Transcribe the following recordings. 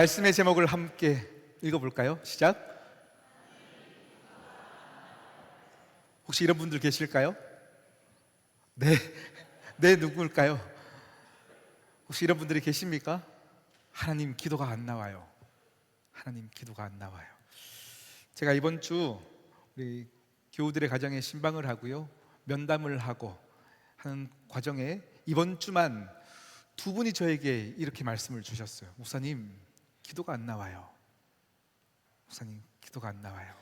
말씀의 제목을 함께 읽어볼까요? 시작. 혹시 이런 분들 계실까요? 네, 네, 누구일까요? 혹시 이런 분들이 계십니까? 하나님, 기도가 안 나와요. 하나님, 기도가 안 나와요. 제가 이번 주 우리 교우들의 가정에 신방을 하고요, 면담을 하고 하는 과정에 이번 주만 두 분이 저에게 이렇게 말씀을 주셨어요. 목사님, 기도가 안 나와요. 목사님, 기도가 안 나와요.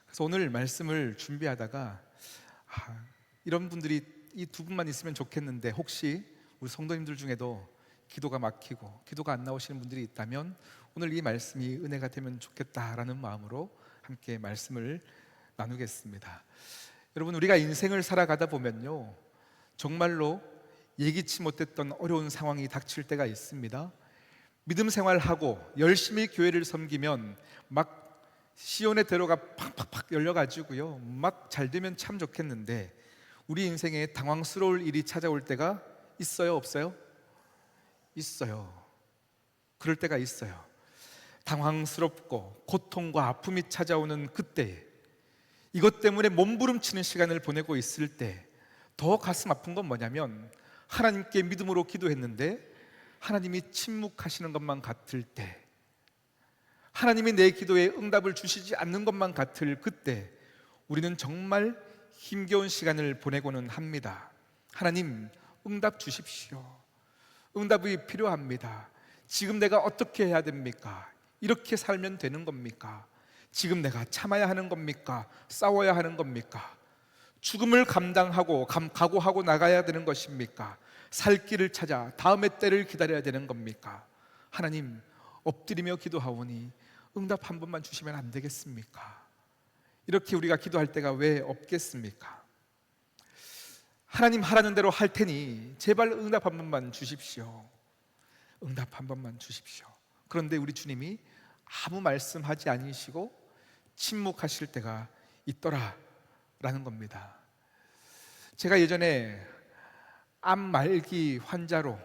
그래서 오늘 말씀을 준비하다가 이런 분들이 이 두 분만 있으면 좋겠는데, 혹시 우리 성도님들 중에도 기도가 막히고 기도가 안 나오시는 분들이 있다면 오늘 이 말씀이 은혜가 되면 좋겠다라는 마음으로 함께 말씀을 나누겠습니다. 여러분, 우리가 인생을 살아가다 보면요, 정말로 예기치 못했던 어려운 상황이 닥칠 때가 있습니다. 믿음 생활하고 열심히 교회를 섬기면 막 시온의 대로가 팍팍팍 열려가지고요, 막 잘 되면 참 좋겠는데 우리 인생에 당황스러울 일이 찾아올 때가 있어요, 없어요? 있어요. 그럴 때가 있어요. 당황스럽고 고통과 아픔이 찾아오는 그때, 이것 때문에 몸부림치는 시간을 보내고 있을 때 더 가슴 아픈 건 뭐냐면, 하나님께 믿음으로 기도했는데 하나님이 침묵하시는 것만 같을 때, 하나님이 내 기도에 응답을 주시지 않는 것만 같을 그때 우리는 정말 힘겨운 시간을 보내고는 합니다. 하나님, 응답 주십시오. 응답이 필요합니다. 지금 내가 어떻게 해야 됩니까? 이렇게 살면 되는 겁니까? 지금 내가 참아야 하는 겁니까? 싸워야 하는 겁니까? 죽음을 감당하고 각오하고 나가야 되는 것입니까? 살 길을 찾아 다음의 때를 기다려야 되는 겁니까? 하나님, 엎드리며 기도하오니 응답 한 번만 주시면 안 되겠습니까? 이렇게 우리가 기도할 때가 왜 없겠습니까? 하나님, 하라는 대로 할 테니 제발 응답 한 번만 주십시오. 응답 한 번만 주십시오. 그런데 우리 주님이 아무 말씀하지 않으시고 침묵하실 때가 있더라 라는 겁니다. 제가 예전에 암 말기 환자로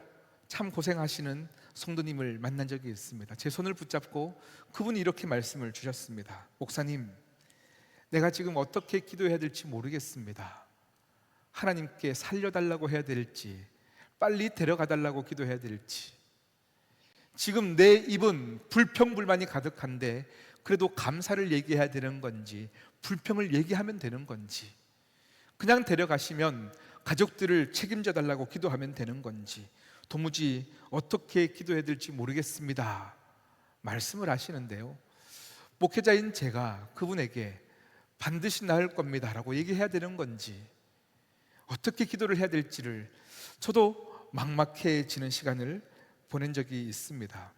참 고생하시는 성도님을 만난 적이 있습니다. 제 손을 붙잡고 그분이 이렇게 말씀을 주셨습니다. 목사님, 내가 지금 어떻게 기도해야 될지 모르겠습니다. 하나님께 살려달라고 해야 될지, 빨리 데려가달라고 기도해야 될지, 지금 내 입은 불평불만이 가득한데 그래도 감사를 얘기해야 되는 건지, 불평을 얘기하면 되는 건지, 그냥 데려가시면 가족들을 책임져 달라고 기도하면 되는 건지, 도무지 어떻게 기도해야 될지 모르겠습니다 말씀을 하시는데요, 목회자인 제가 그분에게 반드시 나을 겁니다 라고 얘기해야 되는 건지, 어떻게 기도를 해야 될지를 저도 막막해지는 시간을 보낸 적이 있습니다.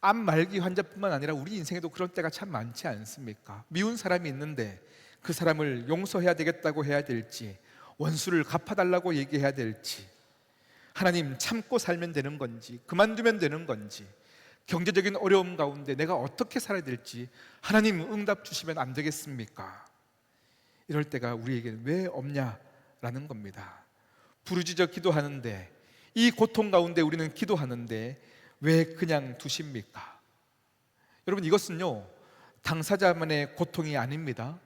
암 말기 환자뿐만 아니라 우리 인생에도 그런 때가 참 많지 않습니까? 미운 사람이 있는데 그 사람을 용서해야 되겠다고 해야 될지, 원수를 갚아달라고 얘기해야 될지, 하나님, 참고 살면 되는 건지 그만두면 되는 건지, 경제적인 어려움 가운데 내가 어떻게 살아야 될지 하나님 응답 주시면 안 되겠습니까? 이럴 때가 우리에게 왜 없냐라는 겁니다. 부르짖어 기도하는데, 이 고통 가운데 우리는 기도하는데 왜 그냥 두십니까? 여러분, 이것은요, 당사자만의 고통이 아닙니다.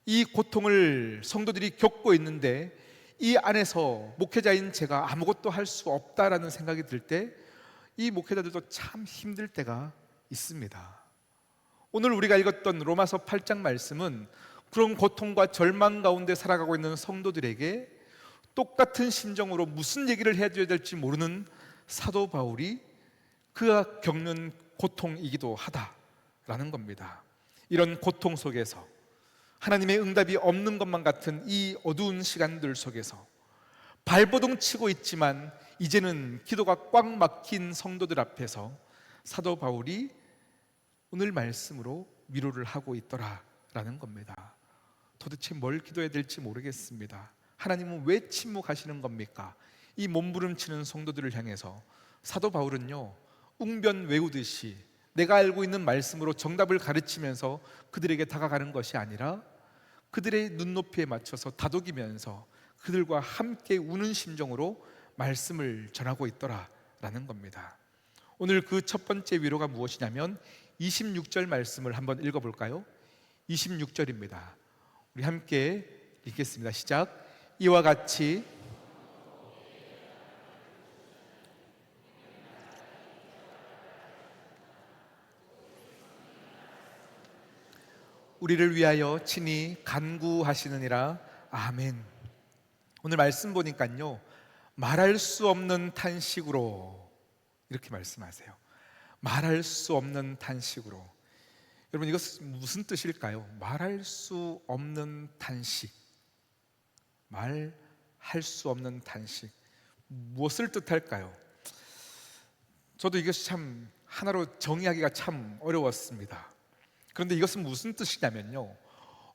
이 고통을 성도들이 겪고 있는데 이 안에서 목회자인 제가 아무것도 할 수 없다라는 생각이 들 때 이 목회자들도 참 힘들 때가 있습니다. 오늘 우리가 읽었던 로마서 8장 말씀은 그런 고통과 절망 가운데 살아가고 있는 성도들에게 똑같은 심정으로 무슨 얘기를 해줘야 될지 모르는 사도 바울이 그가 겪는 고통이기도 하다라는 겁니다. 이런 고통 속에서, 하나님의 응답이 없는 것만 같은 이 어두운 시간들 속에서 발버둥 치고 있지만 이제는 기도가 꽉 막힌 성도들 앞에서 사도 바울이 오늘 말씀으로 위로를 하고 있더라라는 겁니다. 도대체 뭘 기도해야 될지 모르겠습니다. 하나님은 왜 침묵하시는 겁니까? 이 몸부림치는 성도들을 향해서 사도 바울은요, 웅변 외우듯이 내가 알고 있는 말씀으로 정답을 가르치면서 그들에게 다가가는 것이 아니라 그들의 눈높이에 맞춰서 다독이면서 그들과 함께 우는 심정으로 말씀을 전하고 있더라라는 겁니다. 오늘 그 첫 번째 위로가 무엇이냐면 26절 말씀을 한번 읽어볼까요? 26절입니다. 우리 함께 읽겠습니다. 시작. 이와 같이 우리를 위하여 친히 간구하시느니라. 아멘. 오늘 말씀 보니까요, 말할 수 없는 탄식으로 이렇게 말씀하세요. 말할 수 없는 탄식으로. 여러분, 이것은 무슨 뜻일까요? 말할 수 없는 탄식. 말할 수 없는 탄식. 무엇을 뜻할까요? 저도 이것이 참 하나로 정의하기가 참 어려웠습니다. 그런데 이것은 무슨 뜻이냐면요,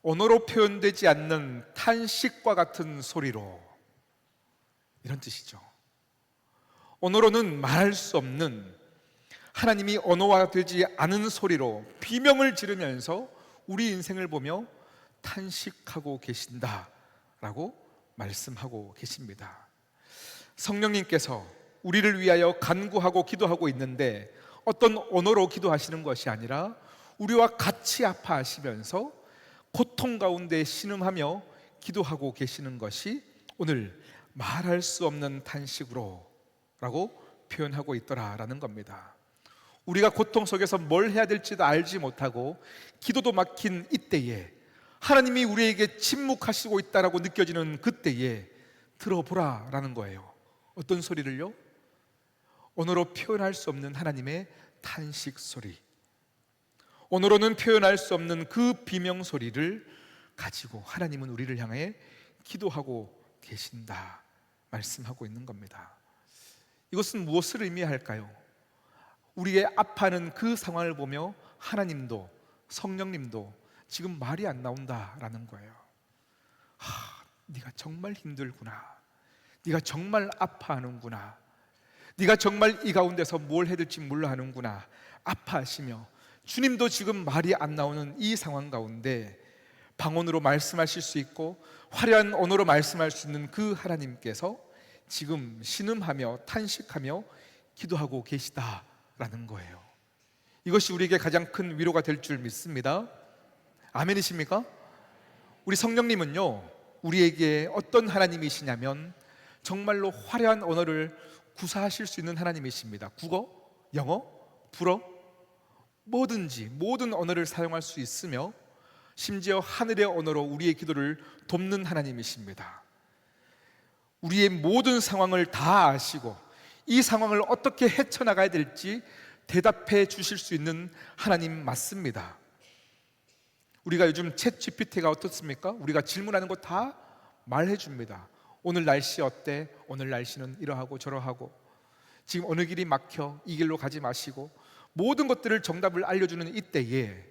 언어로 표현되지 않는 탄식과 같은 소리로, 이런 뜻이죠. 언어로는 말할 수 없는, 하나님이 언어화되지 않은 소리로 비명을 지르면서 우리 인생을 보며 탄식하고 계신다라고 말씀하고 계십니다. 성령님께서 우리를 위하여 간구하고 기도하고 있는데 어떤 언어로 기도하시는 것이 아니라 우리와 같이 아파하시면서 고통 가운데 신음하며 기도하고 계시는 것이 오늘 말할 수 없는 탄식으로 라고 표현하고 있더라라는 겁니다. 우리가 고통 속에서 뭘 해야 될지도 알지 못하고 기도도 막힌 이때에 하나님이 우리에게 침묵하시고 있다라고 느껴지는 그때에 들어보라라는 거예요. 어떤 소리를요? 언어로 표현할 수 없는 하나님의 탄식 소리, 언어로는 표현할 수 없는 그 비명 소리를 가지고 하나님은 우리를 향해 기도하고 계신다 말씀하고 있는 겁니다. 이것은 무엇을 의미할까요? 우리의 아파하는 그 상황을 보며 하나님도 성령님도 지금 말이 안 나온다라는 거예요. 네가 정말 힘들구나, 네가 정말 아파하는구나, 네가 정말 이 가운데서 뭘 해야 될지 몰라 하는구나 아파하시며, 주님도 지금 말이 안 나오는 이 상황 가운데 방언으로 말씀하실 수 있고 화려한 언어로 말씀할 수 있는 그 하나님께서 지금 신음하며 탄식하며 기도하고 계시다라는 거예요. 이것이 우리에게 가장 큰 위로가 될 줄 믿습니다. 아멘이십니까? 우리 성령님은요, 우리에게 어떤 하나님이시냐면 정말로 화려한 언어를 구사하실 수 있는 하나님이십니다. 국어, 영어, 불어, 뭐든지 모든 언어를 사용할 수 있으며 심지어 하늘의 언어로 우리의 기도를 돕는 하나님이십니다. 우리의 모든 상황을 다 아시고 이 상황을 어떻게 헤쳐나가야 될지 대답해 주실 수 있는 하나님 맞습니다. 우리가 요즘 챗 GPT가 어떻습니까? 우리가 질문하는 거 다 말해 줍니다. 오늘 날씨 어때? 오늘 날씨는 이러하고 저러하고, 지금 어느 길이 막혀, 이 길로 가지 마시고, 모든 것들을 정답을 알려주는 이때에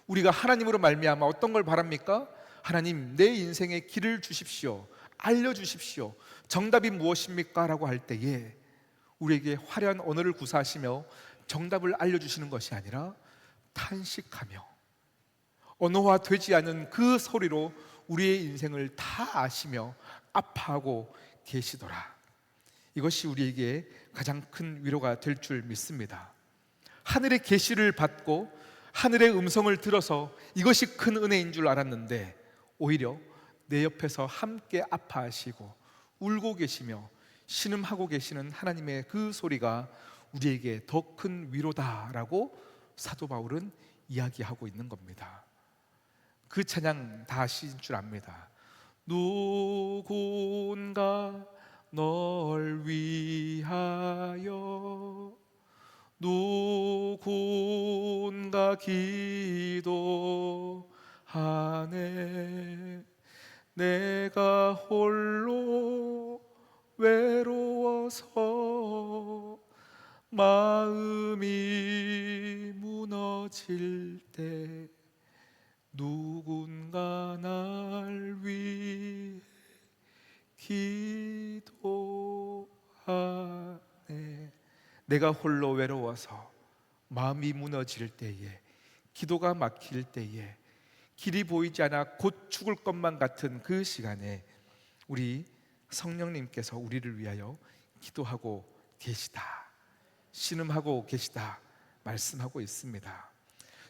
우리가 하나님으로 말미암아 어떤 걸 바랍니까? 하나님, 내 인생의 길을 주십시오, 알려주십시오, 정답이 무엇입니까? 라고 할 때에 우리에게 화려한 언어를 구사하시며 정답을 알려주시는 것이 아니라 탄식하며 언어화되지 않은 그 소리로 우리의 인생을 다 아시며 아파하고 계시더라. 이것이 우리에게 가장 큰 위로가 될 줄 믿습니다. 하늘의 계시를 받고 하늘의 음성을 들어서 이것이 큰 은혜인 줄 알았는데 오히려 내 옆에서 함께 아파하시고 울고 계시며 신음하고 계시는 하나님의 그 소리가 우리에게 더 큰 위로다라고 사도 바울은 이야기하고 있는 겁니다. 그 찬양 다 아실 줄 압니다. 누군가 널 위하여 누군가 기도하네, 내가 홀로 외로워서 마음이 무너질 때 누군가 날 위해 기도하네. 내가 홀로 외로워서 마음이 무너질 때에, 기도가 막힐 때에, 길이 보이지 않아 곧 죽을 것만 같은 그 시간에 우리 성령님께서 우리를 위하여 기도하고 계시다. 신음하고 계시다 말씀하고 있습니다.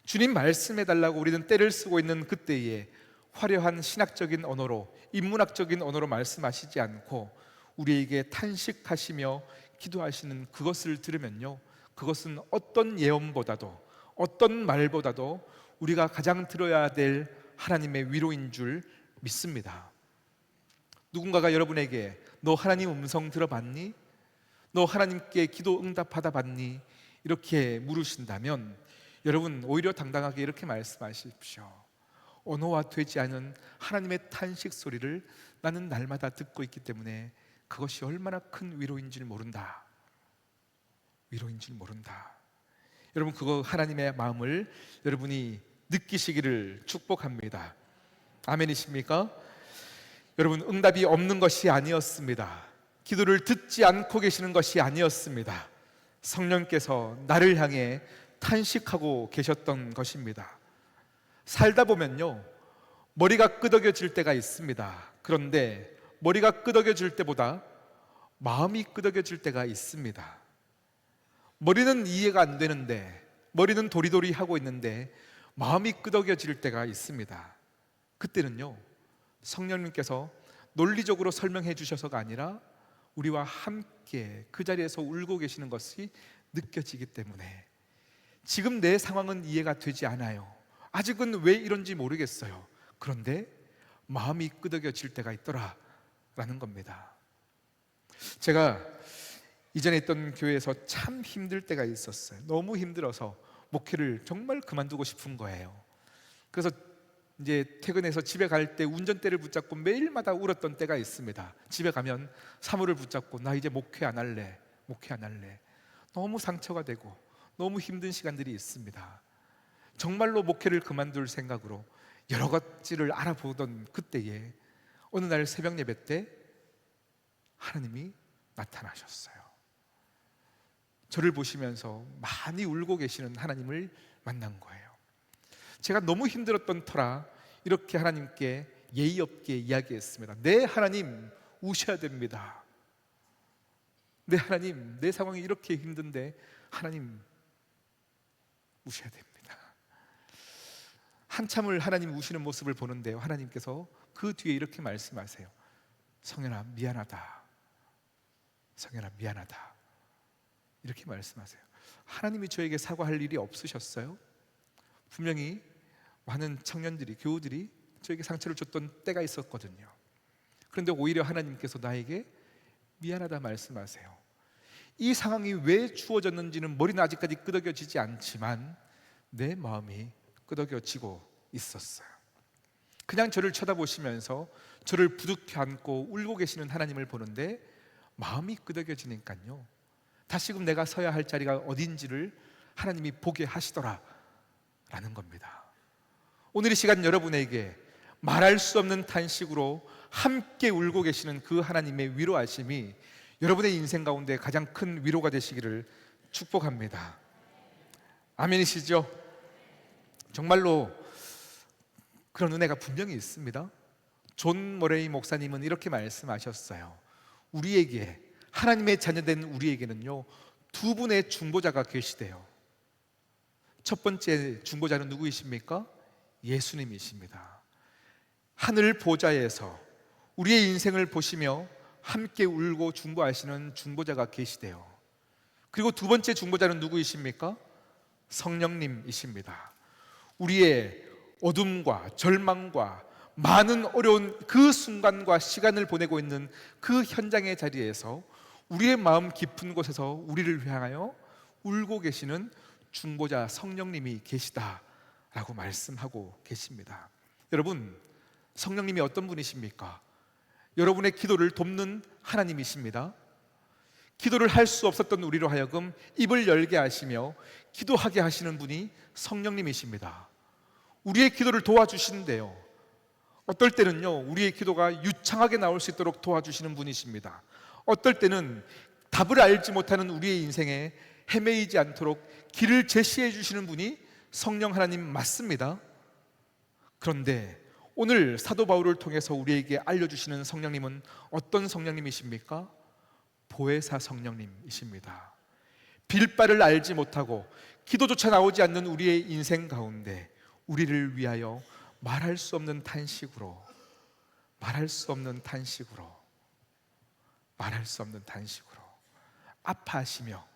주님 말씀해달라고 우리는 때를 쓰고 있는 그때에 화려한 신학적인 언어로, 인문학적인 언어로 말씀하시지 않고 우리에게 탄식하시며 기도하시는 그것을 들으면요, 그것은 어떤 예언보다도, 어떤 말보다도 우리가 가장 들어야 될 하나님의 위로인 줄 믿습니다. 누군가가 여러분에게 너 하나님 음성 들어봤니? 너 하나님께 기도 응답 받아봤니? 이렇게 물으신다면 여러분 오히려 당당하게 이렇게 말씀하십시오. 언어와 되지 않은 하나님의 탄식 소리를 나는 날마다 듣고 있기 때문에 그것이 얼마나 큰 위로인 줄 모른다. 위로인 줄 모른다. 여러분 그거 하나님의 마음을 여러분이 느끼시기를 축복합니다. 아멘이십니까? 여러분 응답이 없는 것이 아니었습니다. 기도를 듣지 않고 계시는 것이 아니었습니다. 성령께서 나를 향해 탄식하고 계셨던 것입니다. 살다 보면요, 머리가 끄덕여질 때가 있습니다. 그런데 머리가 끄덕여질 때보다 마음이 끄덕여질 때가 있습니다. 머리는 이해가 안 되는데, 머리는 도리도리 하고 있는데 마음이 끄덕여질 때가 있습니다. 그때는요, 성령님께서 논리적으로 설명해 주셔서가 아니라 우리와 함께 그 자리에서 울고 계시는 것이 느껴지기 때문에 지금 내 상황은 이해가 되지 않아요. 아직은 왜 이런지 모르겠어요. 그런데 마음이 끄덕여질 때가 있더라 라는 겁니다. 제가 이전에 있던 교회에서 참 힘들 때가 있었어요. 너무 힘들어서 목회를 정말 그만두고 싶은 거예요. 그래서 이제 퇴근해서 집에 갈 때 운전대를 붙잡고 매일마다 울었던 때가 있습니다. 집에 가면 사무를 붙잡고 나 이제 목회 안 할래, 목회 안 할래. 너무 상처가 되고 너무 힘든 시간들이 있습니다. 정말로 목회를 그만둘 생각으로 여러 가지를 알아보던 그때에 어느 날 새벽 예배 때 하나님이 나타나셨어요. 저를 보시면서 많이 울고 계시는 하나님을 만난 거예요. 제가 너무 힘들었던 터라 이렇게 하나님께 예의 없게 이야기했습니다. 네 하나님, 우셔야 됩니다. 네 하나님, 내 상황이 이렇게 힘든데 하나님 우셔야 됩니다. 한참을 하나님 우시는 모습을 보는데요, 하나님께서 그 뒤에 이렇게 말씀하세요. 성현아 미안하다. 성현아 미안하다. 이렇게 말씀하세요. 하나님이 저에게 사과할 일이 없으셨어요? 분명히 많은 청년들이, 교우들이 저에게 상처를 줬던 때가 있었거든요. 그런데 오히려 하나님께서 나에게 미안하다 말씀하세요. 이 상황이 왜 주어졌는지는 머리는 아직까지 끄덕여지지 않지만 내 마음이 끄덕여지고 있었어요. 그냥 저를 쳐다보시면서 저를 부둥켜 안고 울고 계시는 하나님을 보는데 마음이 끄덕여지니까요, 다시금 내가 서야 할 자리가 어딘지를 하나님이 보게 하시더라 라는 겁니다. 오늘 이 시간 여러분에게 말할 수 없는 탄식으로 함께 울고 계시는 그 하나님의 위로하심이 여러분의 인생 가운데 가장 큰 위로가 되시기를 축복합니다. 아멘이시죠? 정말로 그런 은혜가 분명히 있습니다. 존 머레이 목사님은 이렇게 말씀하셨어요. 우리에게, 하나님의 자녀된 우리에게는요, 두 분의 중보자가 계시대요. 첫 번째 중보자는 누구이십니까? 예수님이십니다. 하늘 보좌에서 우리의 인생을 보시며 함께 울고 중보하시는 중보자가 계시대요. 그리고 두 번째 중보자는 누구이십니까? 성령님이십니다. 우리의 어둠과 절망과 많은 어려운 그 순간과 시간을 보내고 있는 그 현장의 자리에서 우리의 마음 깊은 곳에서 우리를 향하여 울고 계시는 중보자 성령님이 계시다라고 말씀하고 계십니다. 여러분, 성령님이 어떤 분이십니까? 여러분의 기도를 돕는 하나님이십니다. 기도를 할 수 없었던 우리로 하여금 입을 열게 하시며 기도하게 하시는 분이 성령님이십니다. 우리의 기도를 도와주시는데요, 어떨 때는요, 우리의 기도가 유창하게 나올 수 있도록 도와주시는 분이십니다. 어떨 때는 답을 알지 못하는 우리의 인생에 헤매이지 않도록 길을 제시해 주시는 분이 성령 하나님 맞습니다. 그런데 오늘 사도 바울을 통해서 우리에게 알려주시는 성령님은 어떤 성령님이십니까? 보혜사 성령님이십니다. 빌 바를 알지 못하고 기도조차 나오지 않는 우리의 인생 가운데 우리를 위하여 말할 수 없는 탄식으로 말할 수 없는 탄식으로 말할 수 없는 탄식으로 아파하시며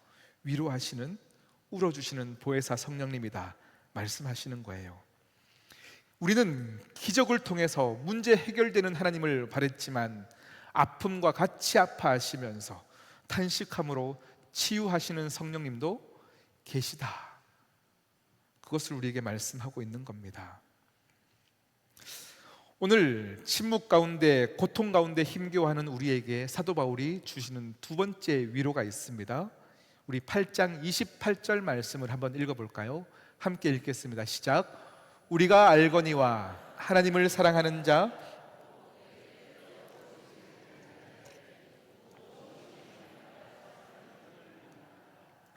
위로하시는, 울어주시는 보혜사 성령님이다 말씀하시는 거예요. 우리는 기적을 통해서 문제 해결되는 하나님을 바랬지만 아픔과 같이 아파하시면서 탄식함으로 치유하시는 성령님도 계시다. 그것을 우리에게 말씀하고 있는 겁니다. 오늘 침묵 가운데, 고통 가운데 힘겨워하는 우리에게 사도 바울이 주시는 두 번째 위로가 있습니다. 우리 8장 28절 말씀을 한번 읽어볼까요? 함께 읽겠습니다. 시작. 우리가 알거니와 하나님을 사랑하는 자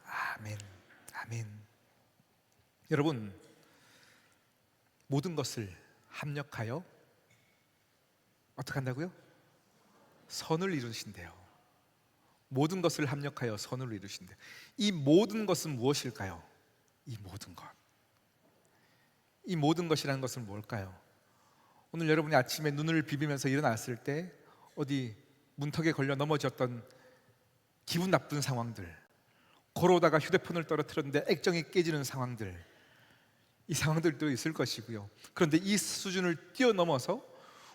아멘, 아멘. 여러분, 모든 것을 합력하여 어떻게 한다고요? 선을 이루신대요. 모든 것을 합력하여 선을 이루신대요. 이 모든 것은 무엇일까요? 이 모든 것. 이 모든 것이라는 것은 뭘까요? 오늘 여러분이 아침에 눈을 비비면서 일어났을 때 어디 문턱에 걸려 넘어졌던 기분 나쁜 상황들, 걸어오다가 휴대폰을 떨어뜨렸는데 액정이 깨지는 상황들, 이 상황들도 있을 것이고요. 그런데 이 수준을 뛰어넘어서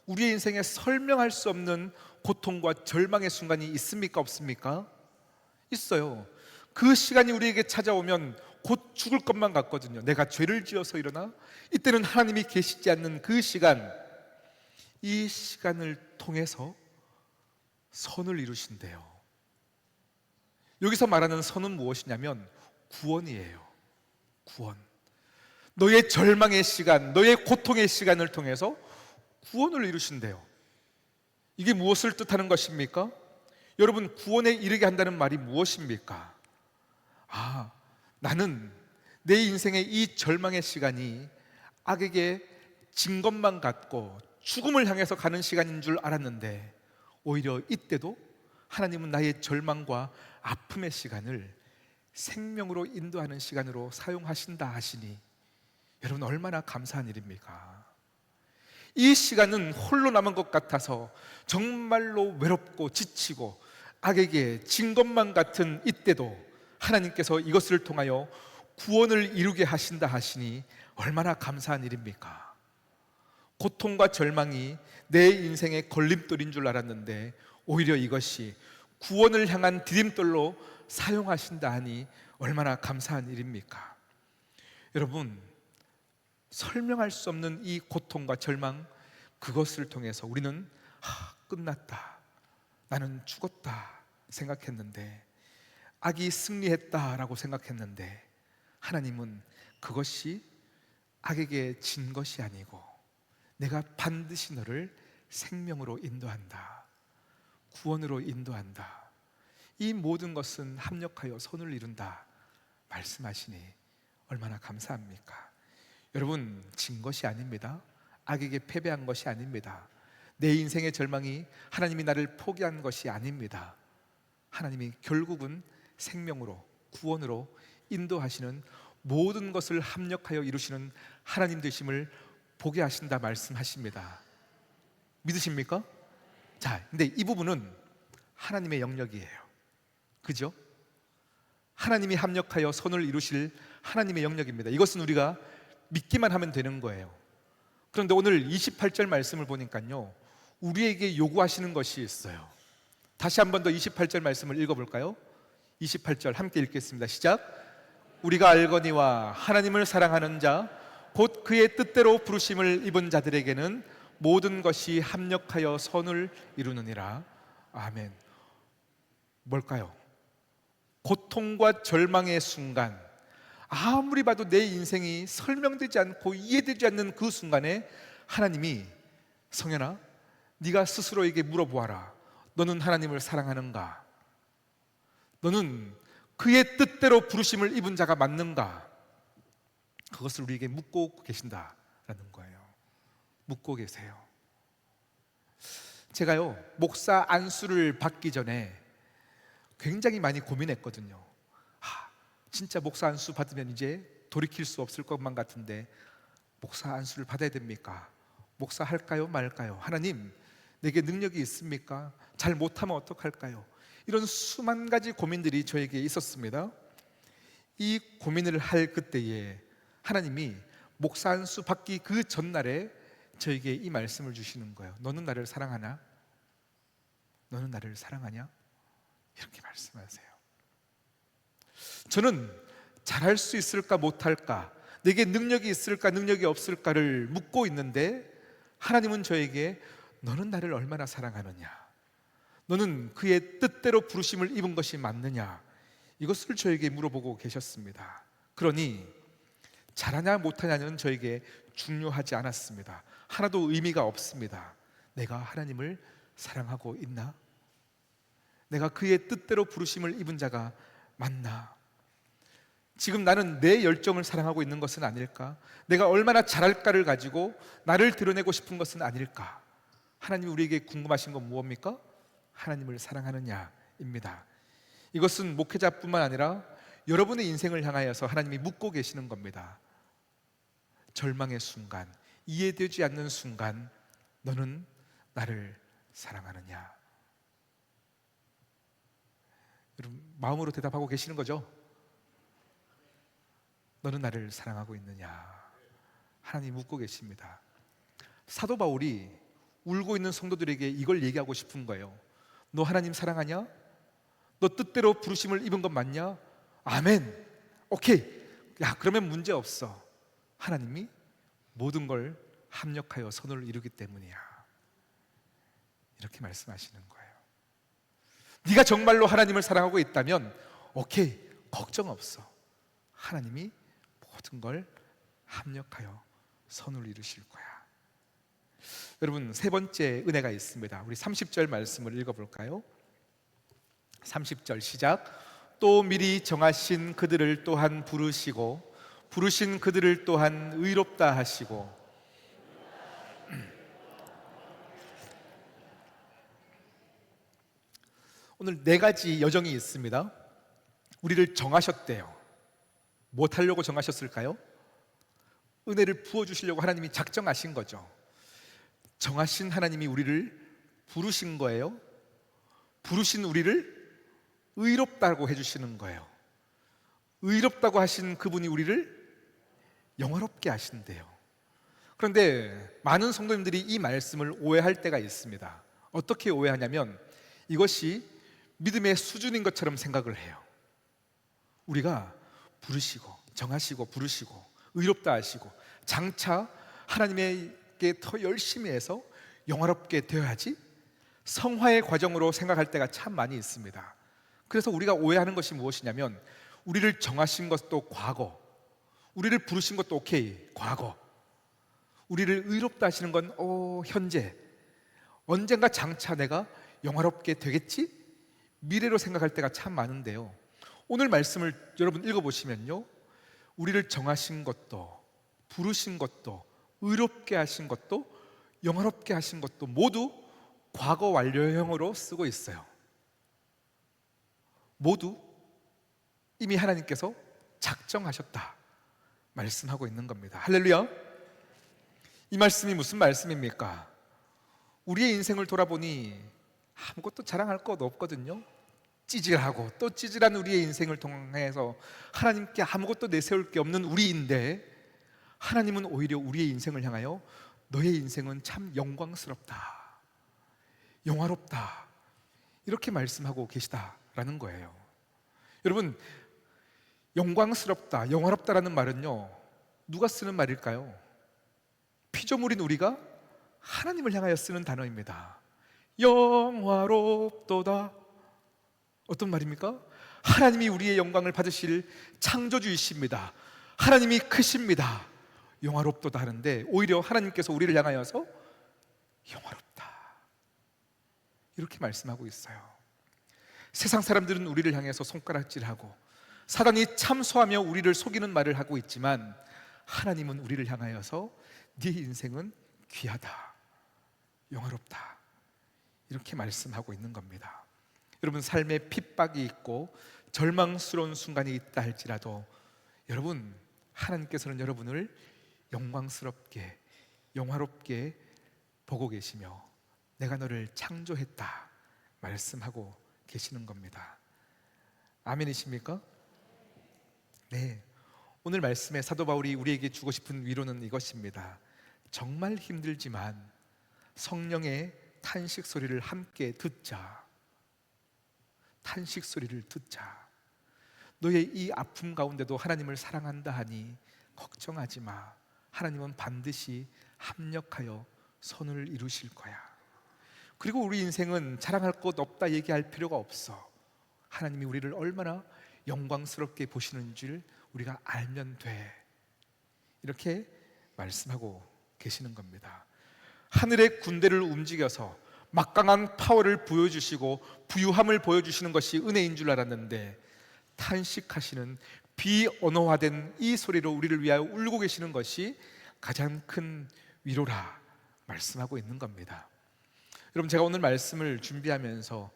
우리의 인생에 설명할 수 없는 고통과 절망의 순간이 있습니까? 없습니까? 있어요. 그 시간이 우리에게 찾아오면 곧 죽을 것만 같거든요. 내가 죄를 지어서 일어나? 이때는 하나님이 계시지 않는 그 시간, 이 시간을 통해서 선을 이루신대요. 여기서 말하는 선은 무엇이냐면 구원이에요. 구원. 너의 절망의 시간, 너의 고통의 시간을 통해서 구원을 이루신대요. 이게 무엇을 뜻하는 것입니까? 여러분, 구원에 이르게 한다는 말이 무엇입니까? 나는 내 인생의 이 절망의 시간이 악에게 진 것만 같고 죽음을 향해서 가는 시간인 줄 알았는데 오히려 이때도 하나님은 나의 절망과 아픔의 시간을 생명으로 인도하는 시간으로 사용하신다 하시니 여러분, 얼마나 감사한 일입니까? 이 시간은 홀로 남은 것 같아서 정말로 외롭고 지치고 악에게 진 것만 같은 이때도 하나님께서 이것을 통하여 구원을 이루게 하신다 하시니 얼마나 감사한 일입니까? 고통과 절망이 내 인생의 걸림돌인 줄 알았는데 오히려 이것이 구원을 향한 디딤돌로 사용하신다 하니 얼마나 감사한 일입니까? 여러분, 설명할 수 없는 이 고통과 절망, 그것을 통해서 우리는 끝났다, 나는 죽었다 생각했는데, 악이 승리했다라고 생각했는데 하나님은 그것이 악에게 진 것이 아니고 내가 반드시 너를 생명으로 인도한다, 구원으로 인도한다, 이 모든 것은 합력하여 선을 이룬다 말씀하시니 얼마나 감사합니까? 여러분, 진 것이 아닙니다. 악에게 패배한 것이 아닙니다. 내 인생의 절망이 하나님이 나를 포기한 것이 아닙니다. 하나님이 결국은 생명으로, 구원으로 인도하시는, 모든 것을 합력하여 이루시는 하나님 되심을 보게 하신다 말씀하십니다. 믿으십니까? 자, 근데 이 부분은 하나님의 영역이에요. 그죠? 하나님이 합력하여 선을 이루실 하나님의 영역입니다. 이것은 우리가 믿기만 하면 되는 거예요. 그런데 오늘 28절 말씀을 보니까요, 우리에게 요구하시는 것이 있어요. 다시 한 번 더 28절 말씀을 읽어볼까요? 28절 함께 읽겠습니다. 시작. 우리가 알거니와 하나님을 사랑하는 자 곧 그의 뜻대로 부르심을 입은 자들에게는 모든 것이 합력하여 선을 이루느니라. 아멘. 뭘까요? 고통과 절망의 순간, 아무리 봐도 내 인생이 설명되지 않고 이해되지 않는 그 순간에 하나님이, 성현아, 네가 스스로에게 물어보아라. 너는 하나님을 사랑하는가? 너는 그의 뜻대로 부르심을 입은 자가 맞는가? 그것을 우리에게 묻고 계신다라는 거예요. 묻고 계세요. 제가요, 목사 안수를 받기 전에 굉장히 많이 고민했거든요. 진짜 목사 안수 받으면 이제 돌이킬 수 없을 것만 같은데 목사 안수를 받아야 됩니까? 목사 할까요 말까요? 하나님, 내게 능력이 있습니까? 잘 못하면 어떡할까요? 이런 수만 가지 고민들이 저에게 있었습니다. 이 고민을 할 그때에 하나님이 목사 안수 받기 그 전날에 저에게 이 말씀을 주시는 거예요. 너는 나를 사랑하나? 너는 나를 사랑하냐? 이렇게 말씀하세요. 저는 잘할 수 있을까 못할까, 내게 능력이 있을까 능력이 없을까를 묻고 있는데 하나님은 저에게 너는 나를 얼마나 사랑하느냐, 너는 그의 뜻대로 부르심을 입은 것이 맞느냐, 이것을 저에게 물어보고 계셨습니다. 그러니 잘하냐 못하냐는 저에게 중요하지 않았습니다. 하나도 의미가 없습니다. 내가 하나님을 사랑하고 있나? 내가 그의 뜻대로 부르심을 입은 자가 맞나? 지금 나는 내 열정을 사랑하고 있는 것은 아닐까? 내가 얼마나 잘할까를 가지고 나를 드러내고 싶은 것은 아닐까? 하나님이 우리에게 궁금하신 건 무엇입니까? 하나님을 사랑하느냐입니다. 이것은 목회자뿐만 아니라 여러분의 인생을 향하여서 하나님이 묻고 계시는 겁니다. 절망의 순간, 이해되지 않는 순간, 너는 나를 사랑하느냐? 여러분, 마음으로 대답하고 계시는 거죠? 너는 나를 사랑하고 있느냐? 하나님 묻고 계십니다. 사도 바울이 울고 있는 성도들에게 이걸 얘기하고 싶은 거예요. 너 하나님 사랑하냐? 너 뜻대로 부르심을 입은 것 맞냐? 아멘. 오케이. 야, 그러면 문제 없어. 하나님이 모든 걸 합력하여 선을 이루기 때문이야. 이렇게 말씀하시는 거예요. 네가 정말로 하나님을 사랑하고 있다면 오케이, 걱정 없어. 하나님이 모든 걸 합력하여 선을 이루실 거야. 여러분, 세 번째 은혜가 있습니다. 우리 30절 말씀을 읽어볼까요? 30절 시작. 또 미리 정하신 그들을 또한 부르시고 부르신 그들을 또한 의롭다 하시고. 오늘 네 가지 여정이 있습니다. 우리를 정하셨대요. 못하려고 정하셨을까요? 은혜를 부어주시려고 하나님이 작정하신 거죠. 정하신 하나님이 우리를 부르신 거예요. 부르신 우리를 의롭다고 해주시는 거예요. 의롭다고 하신 그분이 우리를 영화롭게 하신대요. 그런데 많은 성도님들이 이 말씀을 오해할 때가 있습니다. 어떻게 오해하냐면 이것이 믿음의 수준인 것처럼 생각을 해요. 우리가 부르시고 정하시고 부르시고 의롭다 하시고 장차 하나님에게 더 열심히 해서 영화롭게 되어야지, 성화의 과정으로 생각할 때가 참 많이 있습니다. 그래서 우리가 오해하는 것이 무엇이냐면 우리를 정하신 것도 과거, 우리를 부르신 것도 오케이, 과거, 우리를 의롭다 하시는 건 현재, 언젠가 장차 내가 영화롭게 되겠지? 미래로 생각할 때가 참 많은데요, 오늘 말씀을 여러분 읽어보시면요, 우리를 정하신 것도 부르신 것도 의롭게 하신 것도 영화롭게 하신 것도 모두 과거 완료형으로 쓰고 있어요. 모두 이미 하나님께서 작정하셨다 말씀하고 있는 겁니다. 할렐루야. 이 말씀이 무슨 말씀입니까? 우리의 인생을 돌아보니 아무것도 자랑할 것 없거든요. 찌질하고 또 찌질한 우리의 인생을 통해서 하나님께 아무것도 내세울 게 없는 우리인데, 하나님은 오히려 우리의 인생을 향하여 너의 인생은 참 영광스럽다, 영화롭다, 이렇게 말씀하고 계시다라는 거예요. 여러분, 영광스럽다, 영화롭다라는 말은요, 누가 쓰는 말일까요? 피조물인 우리가 하나님을 향하여 쓰는 단어입니다. 영화롭도다. 어떤 말입니까? 하나님이 우리의 영광을 받으실 창조주이십니다. 하나님이 크십니다. 영화롭도다 하는데 오히려 하나님께서 우리를 향하여서 영화롭다 이렇게 말씀하고 있어요. 세상 사람들은 우리를 향해서 손가락질하고 사단이 참소하며 우리를 속이는 말을 하고 있지만 하나님은 우리를 향하여서 네 인생은 귀하다, 영화롭다, 이렇게 말씀하고 있는 겁니다. 여러분, 삶에 핍박이 있고 절망스러운 순간이 있다 할지라도 여러분, 하나님께서는 여러분을 영광스럽게, 영화롭게 보고 계시며 내가 너를 창조했다 말씀하고 계시는 겁니다. 아멘이십니까? 네, 오늘 말씀에 사도 바울이 우리에게 주고 싶은 위로는 이것입니다. 정말 힘들지만 성령의 탄식 소리를 함께 듣자. 탄식 소리를 듣자. 너의 이 아픔 가운데도 하나님을 사랑한다 하니 걱정하지 마. 하나님은 반드시 합력하여 선을 이루실 거야. 그리고 우리 인생은 자랑할 것 없다 얘기할 필요가 없어. 하나님이 우리를 얼마나 영광스럽게 보시는 줄 우리가 알면 돼. 이렇게 말씀하고 계시는 겁니다. 하늘의 군대를 움직여서 막강한 파워를 보여주시고 부유함을 보여주시는 것이 은혜인 줄 알았는데 탄식하시는 비언어화된 이 소리로 우리를 위하여 울고 계시는 것이 가장 큰 위로라 말씀하고 있는 겁니다. 여러분, 제가 오늘 말씀을 준비하면서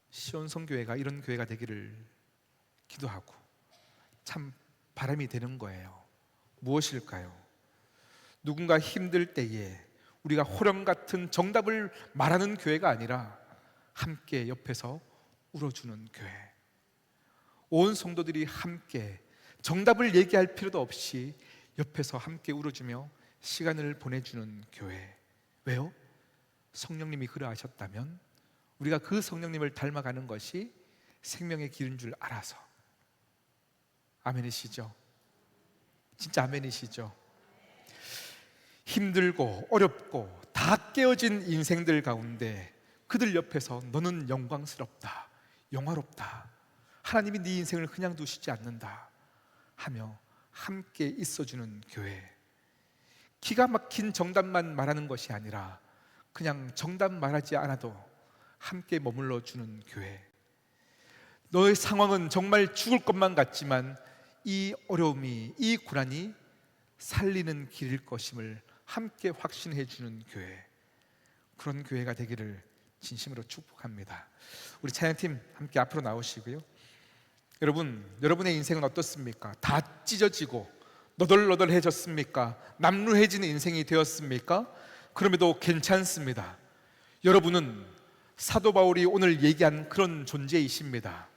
시온성교회가 이런 교회가 되기를 기도하고 참 바람이 되는 거예요. 무엇일까요? 누군가 힘들 때에 우리가 호령 같은 정답을 말하는 교회가 아니라 함께 옆에서 울어주는 교회. 온 성도들이 함께 정답을 얘기할 필요도 없이 옆에서 함께 울어주며 시간을 보내주는 교회. 왜요? 성령님이 그러하셨다면 우리가 그 성령님을 닮아가는 것이 생명의 길인 줄 알아서. 아멘이시죠? 진짜 아멘이시죠? 힘들고 어렵고 다 깨어진 인생들 가운데 그들 옆에서 너는 영광스럽다, 영화롭다, 하나님이 네 인생을 그냥 두시지 않는다 하며 함께 있어주는 교회. 기가 막힌 정답만 말하는 것이 아니라 그냥 정답 말하지 않아도 함께 머물러 주는 교회. 너의 상황은 정말 죽을 것만 같지만 이 어려움이, 이 고난이 살리는 길일 것임을 함께 확신해 주는 교회. 그런 교회가 되기를 진심으로 축복합니다. 우리 찬양팀 함께 앞으로 나오시고요. 여러분, 여러분의 인생은 어떻습니까? 다 찢어지고 너덜너덜해졌습니까? 남루해지는 인생이 되었습니까? 그럼에도 괜찮습니다. 여러분은 사도 바울이 오늘 얘기한 그런 존재이십니다.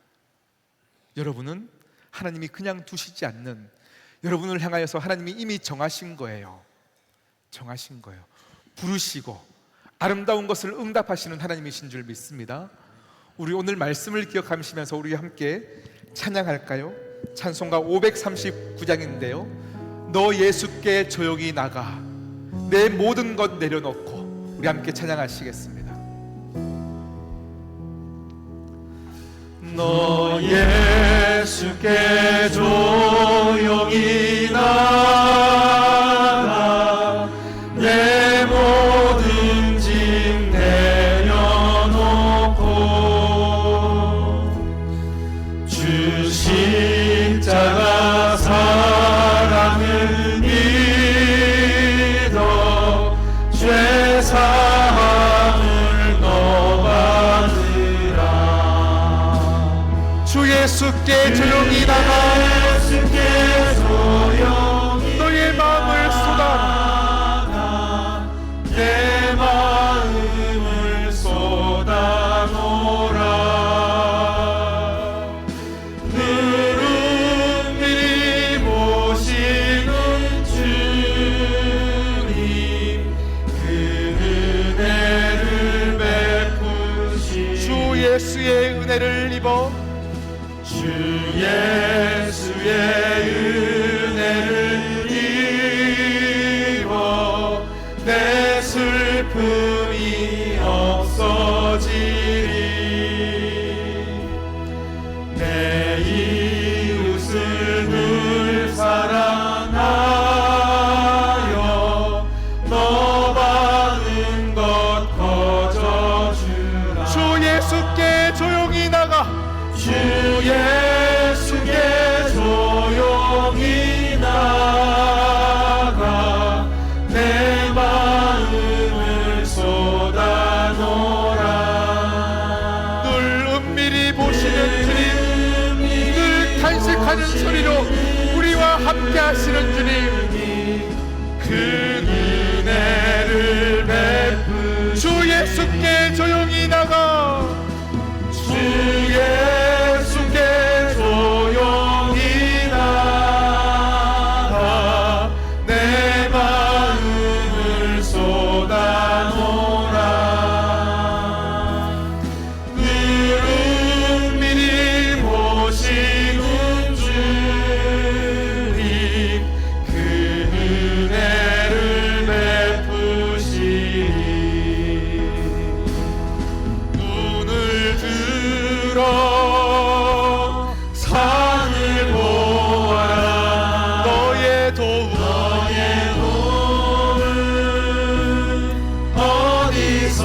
여러분은 하나님이 그냥 두시지 않는, 여러분을 향하여서 하나님이 이미 정하신 거예요. 정하신 거예요. 부르시고 아름다운 것을 응답하시는 하나님이신 줄 믿습니다. 우리 오늘 말씀을 기억하시면서 우리 함께 찬양할까요? 찬송가 539장인데요 너 예수께 조용히 나가 내 모든 것 내려놓고, 우리 함께 찬양하시겠습니다. 너 예수께 조용히 나가 내 모든 짐 내려놓고 주 십자가 사랑을 믿어 죄 사함을 너 받으라. 주 예수께 조용히 나가 예수께 조용히 너의 마음을 쏟아 내 마음을 쏟아놓으라. 늘 은밀히 모시는 주님 그 은혜를 베푸시. 주 예수의 은혜를 입어 주 예수 하시는 주님, 큰 은혜를 베푸시 주 예수께 조용히 나가 주 예수께 조용히 나가 내 마음을 쏟아놓으라. 늘은 미리 모시는 주님 그 은혜를 베푸시니 눈을 들어 산을 보아라. 너의 도움 어디서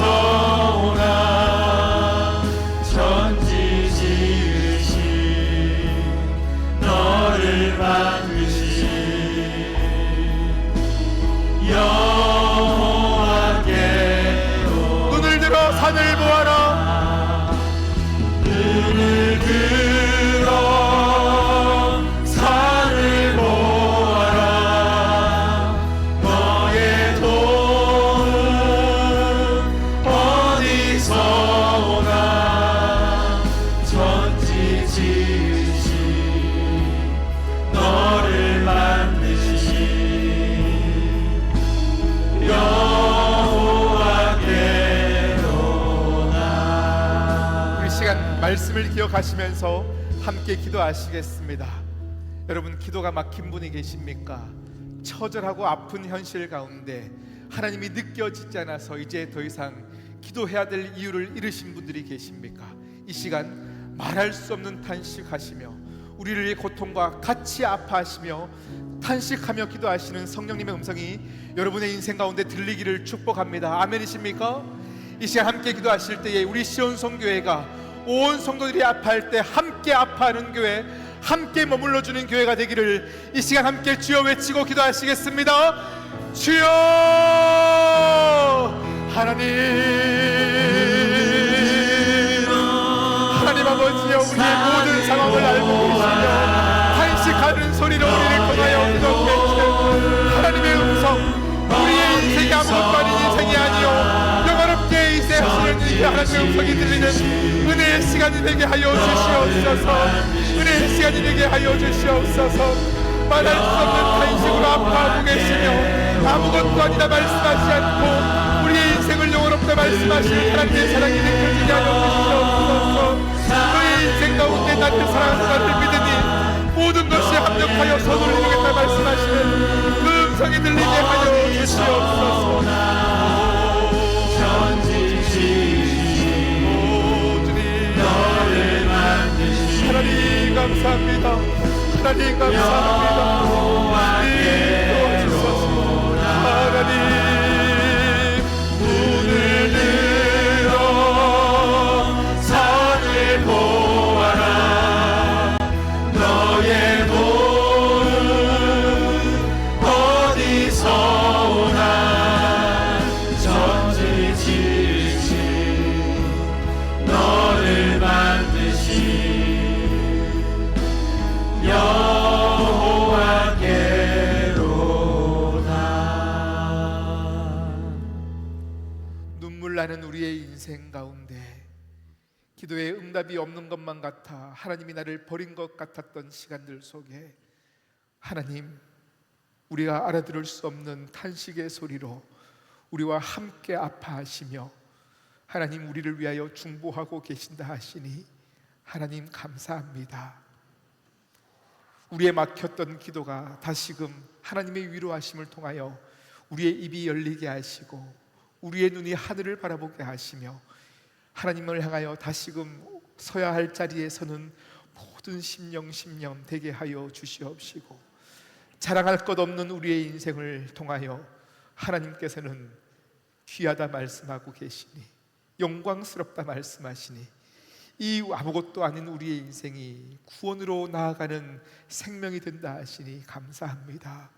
오나. 천지 지으신 너를 만드신 여호와께로 눈을 들어 산을 보아라. 눈을 들어 산을 보아라. 너의 도움 어디서 오나. 천지 지으신 너를 만드신 여호와께로나. 우리 시간 말씀을 기억하시면서 함께 기도하시겠습니다. 여러분, 기도가 막힌 분이 계십니까? 처절하고 아픈 현실 가운데 하나님이 느껴지지 않아서 이제 더 이상 기도해야 될 이유를 잃으신 분들이 계십니까? 이 시간 말할 수 없는 탄식하시며 우리를 고통과 같이 아파하시며 탄식하며 기도하시는 성령님의 음성이 여러분의 인생 가운데 들리기를 축복합니다. 아멘이십니까? 이 시간 함께 기도하실 때에 우리 시온성교회가 온 성도들이 아파할 때 함께 아파하는 교회, 함께 머물러주는 교회가 되기를 이 시간 함께 주여 외치고 기도하시겠습니다. 주여 하나님, 하나님 아버지여, 우리의 모든 상황을 알고 계시며 탄식하는 소리로 우리를 통하여 기도해 주시는 하나님의 음성, 우리의 인생이 아무것도 아닌 인생이 아니요 영원롭게 이제 하시는 이 하나님의 음성이 들리는 은혜의 시간이 되게 하여 주시옵소서. 은혜의 시간이 되게 하여 주시옵소서. 말할 수 없는 탄식으로 아파하고 계시며 아무것도 아니다 말씀하지 않고 우리의 인생을 영원롭게 말씀하시는 하나님의 사랑이 느껴지게 하여 주시옵소서. 너의 인생 가운데 나를 사랑하는 나를 믿으니 모든 것이 합력하여 선을 이루겠다 말씀하시는 그 음성이 들리게 하여 주시옵소서. 하나님 감사합니다. 하나님 감사합니다. 도와주소서. 하나님 눈을 들어 산을 보아라. 너의 도움 어디서 오나. 천지 지으신 너를 만드신 여호와께로다. 눈물 나는 우리의 인생 가운데 기도에 응답이 없는 것만 같아 하나님이 나를 버린 것 같았던 시간들 속에 하나님, 우리가 알아들을 수 없는 탄식의 소리로 우리와 함께 아파하시며 하나님 우리를 위하여 중보하고 계신다 하시니 하나님 감사합니다. 우리의 막혔던 기도가 다시금 하나님의 위로하심을 통하여 우리의 입이 열리게 하시고 우리의 눈이 하늘을 바라보게 하시며 하나님을 향하여 다시금 서야 할 자리에 서는 모든 심령 되게 하여 주시옵시고 자랑할 것 없는 우리의 인생을 통하여 하나님께서는 귀하다 말씀하고 계시니 영광스럽다 말씀하시니 이 아무것도 아닌 우리의 인생이 구원으로 나아가는 생명이 된다 하시니 감사합니다.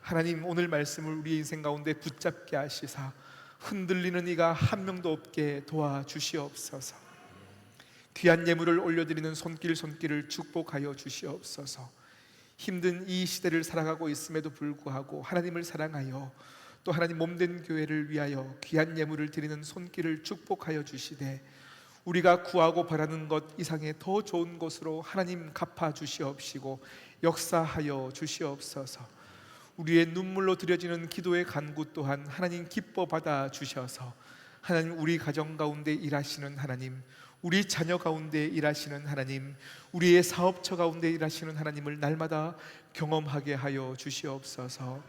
하나님, 오늘 말씀을 우리 인생 가운데 붙잡게 하시사 흔들리는 이가 한 명도 없게 도와주시옵소서. 귀한 예물을 올려드리는 손길을 축복하여 주시옵소서. 힘든 이 시대를 살아가고 있음에도 불구하고 하나님을 사랑하여 또 하나님 몸된 교회를 위하여 귀한 예물을 드리는 손길을 축복하여 주시되 우리가 구하고 바라는 것 이상의 더 좋은 것으로 하나님 갚아 주시옵시고 역사하여 주시옵소서. 우리의 눈물로 드려지는 기도의 간구 또한 하나님 기뻐 받아 주셔서 하나님 우리 가정 가운데 일하시는 하나님, 우리 자녀 가운데 일하시는 하나님, 우리의 사업처 가운데 일하시는 하나님을 날마다 경험하게 하여 주시옵소서.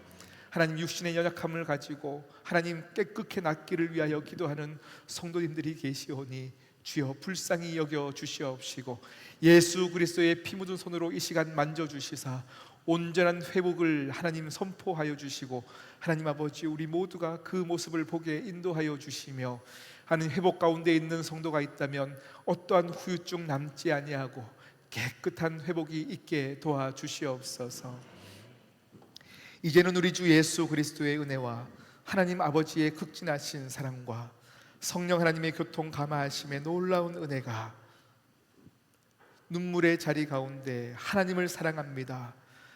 하나님 육신의 연약함을 가지고 하나님 깨끗게 낫기를 위하여 기도하는 성도님들이 계시오니 주여 불쌍히 여겨 주시옵시고 예수 그리스도의 피 묻은 손으로 이 시간 만져주시사 온전한 회복을 하나님 선포하여 주시고 하나님 아버지 우리 모두가 그 모습을 보게 인도하여 주시며 하나님 회복 가운데 있는 성도가 있다면 어떠한 후유증 남지 아니하고 깨끗한 회복이 있게 도와주시옵소서. 이제는 우리 주 예수 그리스도의 은혜와 하나님 아버지의 극진하신 사랑과 성령 하나님의 교통 감화하심의 놀라운 은혜가 눈물의 자리 가운데 하나님을 사랑합니다,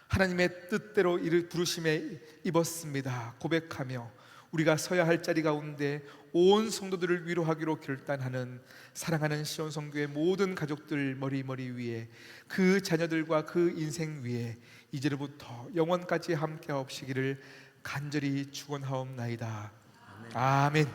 하나님의 뜻대로 이를 부르심에 입었습니다 고백하며 우리가 서야 할 자리 가운데 온 성도들을 위로하기로 결단하는 사랑하는 시온성교의 모든 가족들 머리 위에 그 자녀들과 그 인생 위에 이제로부터 영원까지 함께 하옵시기를 간절히 축원하옵나이다. 아멘.